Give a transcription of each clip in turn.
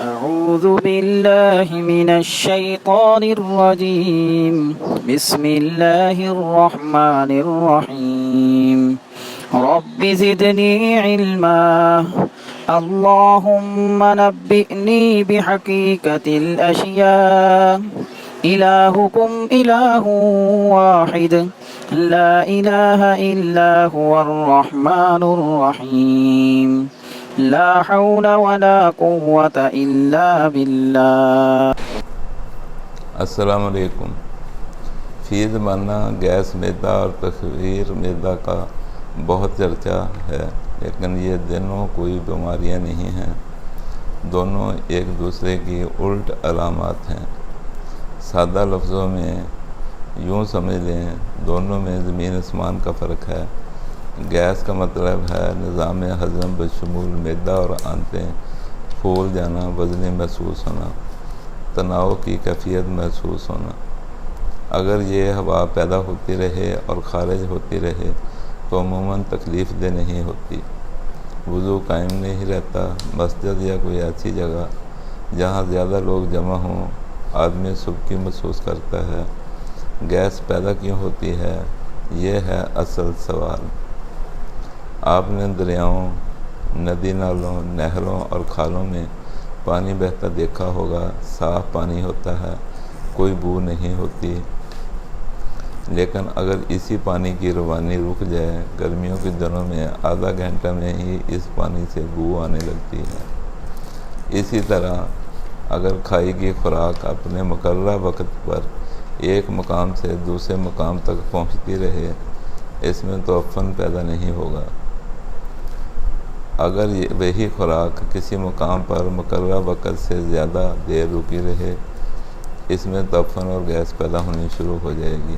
أعوذ بالله من الشيطان الرجيم بسم الله الرحمن الرحيم رب زدني علما اللهم نبئني بحقيقة الأشياء إلهكم إله واحد لا إله إلا هو الرحمن الرحيم لا حول ولا قوة إلا بالله۔ السلام علیکم۔ فی زمانہ گیس معدہ اور تخدیر معدہ کا بہت چرچا ہے، لیکن یہ دونوں کوئی بیماریاں نہیں ہیں، دونوں ایک دوسرے کی الٹ علامات ہیں۔ سادہ لفظوں میں یوں سمجھ لیں، دونوں میں زمین آسمان کا فرق ہے۔ گیس کا مطلب ہے نظام ہضم بشمول معدہ اور آنتیں پھول جانا، وزنی محسوس ہونا، تناؤ کی کیفیت محسوس ہونا۔ اگر یہ ہوا پیدا ہوتی رہے اور خارج ہوتی رہے تو عموماً تکلیف دہ نہیں ہوتی۔ وضو قائم نہیں رہتا۔ مسجد یا کوئی ایسی جگہ جہاں زیادہ لوگ جمع ہوں، آدمی سبکی محسوس کرتا ہے۔ گیس پیدا کیوں ہوتی ہے، یہ ہے اصل سوال۔ آپ نے دریاؤں، ندی نالوں، نہروں اور کھالوں میں پانی بہتا دیکھا ہوگا۔ صاف پانی ہوتا ہے، کوئی بو نہیں ہوتی، لیکن اگر اسی پانی کی روانی رک جائے، گرمیوں کے دنوں میں آدھا گھنٹہ میں ہی اس پانی سے بو آنے لگتی ہے۔ اسی طرح اگر کھائی کی خوراک اپنے مقررہ وقت پر ایک مقام سے دوسرے مقام تک پہنچتی رہے، اس میں تعفن پیدا نہیں ہوگا۔ اگر وہی خوراک کسی مقام پر مقررہ وقت سے زیادہ دیر رکی رہے، اس میں تعفن اور گیس پیدا ہونی شروع ہو جائے گی۔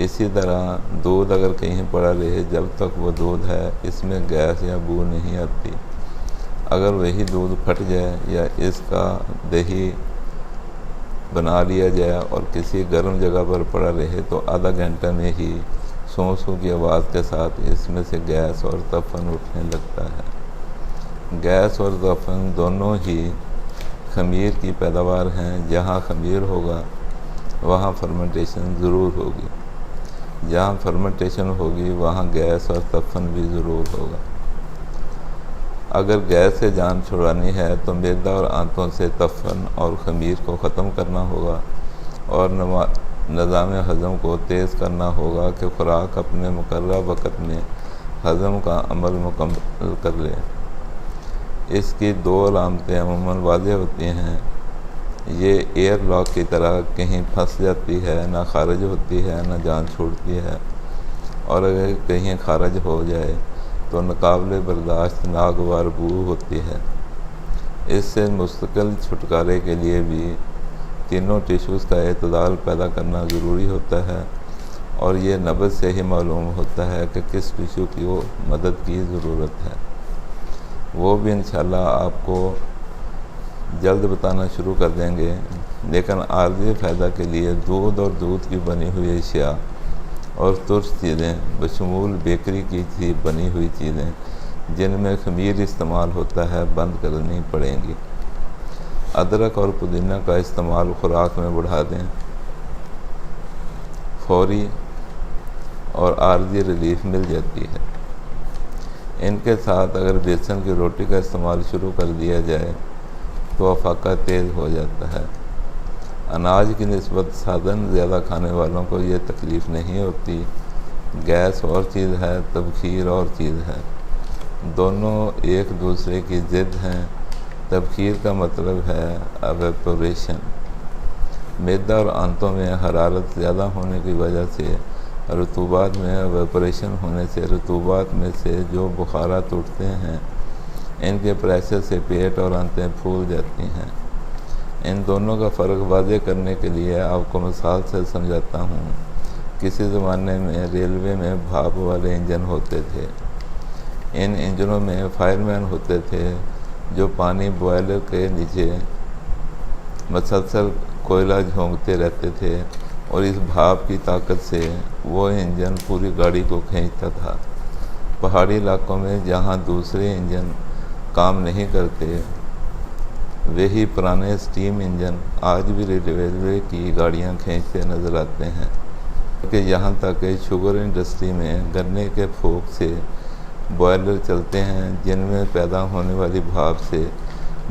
اسی طرح دودھ اگر کہیں پڑا رہے جب تک وہ دودھ ہے، اس میں گیس یا بو نہیں آتی۔ اگر وہی دودھ پھٹ جائے یا اس کا دہی بنا لیا جائے اور کسی گرم جگہ پر پڑا رہے تو آدھا گھنٹہ میں ہی سوں سوں کی آواز کے ساتھ اس میں سے گیس اور تعفن اٹھنے لگتا ہے۔ گیس اور تعفن دونوں ہی خمیر کی پیداوار ہیں۔ جہاں خمیر ہوگا وہاں فرمنٹیشن ضرور ہوگی، جہاں فرمنٹیشن ہوگی وہاں گیس اور تعفن بھی ضرور ہوگا۔ اگر گیس سے جان چھڑانی ہے تو معدہ اور آنتوں سے تعفن اور خمیر کو ختم کرنا ہوگا اور نظام ہضم کو تیز کرنا ہوگا کہ خوراک اپنے مقررہ وقت میں ہضم کا عمل مکمل کر لے۔ اس کی دو علامتیں عموماً واضح ہوتی ہیں۔ یہ ایئر لاک کی طرح کہیں پھنس جاتی ہے، نہ خارج ہوتی ہے نہ جان چھوڑتی ہے، اور اگر کہیں خارج ہو جائے تو ناقابل برداشت ناگوار بو ہوتی ہے۔ اس سے مستقل چھٹکارے کے لیے بھی تینوں ٹیشوز کا اعتدال پیدا کرنا ضروری ہوتا ہے، اور یہ نبض سے ہی معلوم ہوتا ہے کہ کس ٹیشو کی مدد کی ضرورت ہے۔ وہ بھی انشاءاللہ آپ کو جلد بتانا شروع کر دیں گے، لیکن عارضی فائدہ کے لیے دودھ اور دودھ کی بنی ہوئی اشیاء اور ترش چیزیں بشمول بیکری کی بنی ہوئی چیزیں جن میں خمیر استعمال ہوتا ہے بند کرنی پڑیں گی۔ ادرک اور پودینہ کا استعمال خوراک میں بڑھا دیں۔ فوری اور عارضی ریلیف مل جاتی ہے۔ ان کے ساتھ اگر بیسن کی روٹی کا استعمال شروع کر دیا جائے تو افاقہ تیز ہو جاتا ہے۔ اناج کی نسبت سادن زیادہ کھانے والوں کو یہ تکلیف نہیں ہوتی۔ گیس اور چیز ہے، تبخیر اور چیز ہے، دونوں ایک دوسرے کی ضد ہیں۔ تبخیر کا مطلب ہے ایویپوریشن۔ معدہ اور آنتوں میں حرارت زیادہ ہونے کی وجہ سے رطوبات میں ایویپوریشن ہونے سے رطوبات میں سے جو بخارات اٹھتے ہیں، ان کے پریشر سے پیٹ اور آنتیں پھول جاتی ہیں۔ ان دونوں کا فرق واضح کرنے کے لیے آپ کو مثال سے سمجھاتا ہوں۔ کسی زمانے میں ریلوے میں بھاپ والے انجن ہوتے تھے۔ ان انجنوں میں فائر مین ہوتے تھے جو پانی بوائلر کے نیچے مسلسل کوئلہ جھونکتے رہتے تھے، اور اس بھاپ کی طاقت سے وہ انجن پوری گاڑی کو کھینچتا تھا۔ پہاڑی علاقوں میں جہاں دوسرے انجن کام نہیں کرتے، وہی پرانے اسٹیم انجن آج بھی ریلوے کی گاڑیاں کھینچتے نظر آتے ہیں، کہ یہاں تک کہ شوگر انڈسٹری میں گنے کے پھوک سے بوائلر چلتے ہیں جن میں پیدا ہونے والی بھاپ سے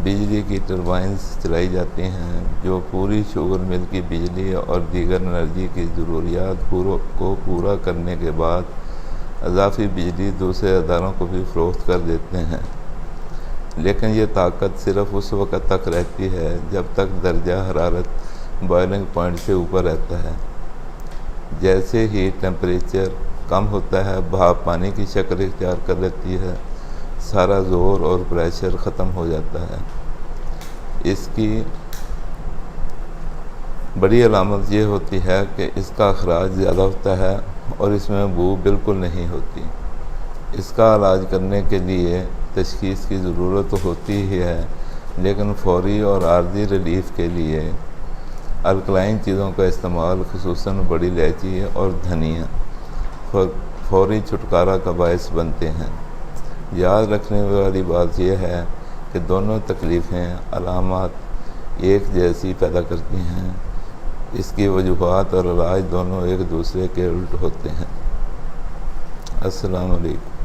بجلی کی ٹربائنز چلائی جاتی ہیں، جو پوری شوگر مل کی بجلی اور دیگر انرجی کی ضروریات کو پورا کرنے کے بعد اضافی بجلی دوسرے اداروں کو بھی فروخت کر دیتے ہیں۔ لیکن یہ طاقت صرف اس وقت تک رہتی ہے جب تک درجہ حرارت بوائلنگ پوائنٹ سے اوپر رہتا ہے۔ جیسے ہی ٹیمپریچر کم ہوتا ہے، بھاپ پانی کی شکل اختیار کر لیتی ہے، سارا زور اور پریشر ختم ہو جاتا ہے۔ اس کی بڑی علامت یہ ہوتی ہے کہ اس کا اخراج زیادہ ہوتا ہے اور اس میں بو بالکل نہیں ہوتی۔ اس کا علاج کرنے کے لیے تشخیص کی ضرورت ہوتی ہی ہے، لیکن فوری اور عارضی ریلیف کے لیے الکلائن چیزوں کا استعمال، خصوصاً بڑی الائچی اور دھنیا، فوری چھٹکارا کا باعث بنتے ہیں۔ یاد رکھنے والی بات یہ ہے کہ دونوں تکلیفیں علامات ایک جیسی پیدا کرتی ہیں، اس کی وجوہات اور علاج دونوں ایک دوسرے کے الٹ ہوتے ہیں۔ السلام علیکم۔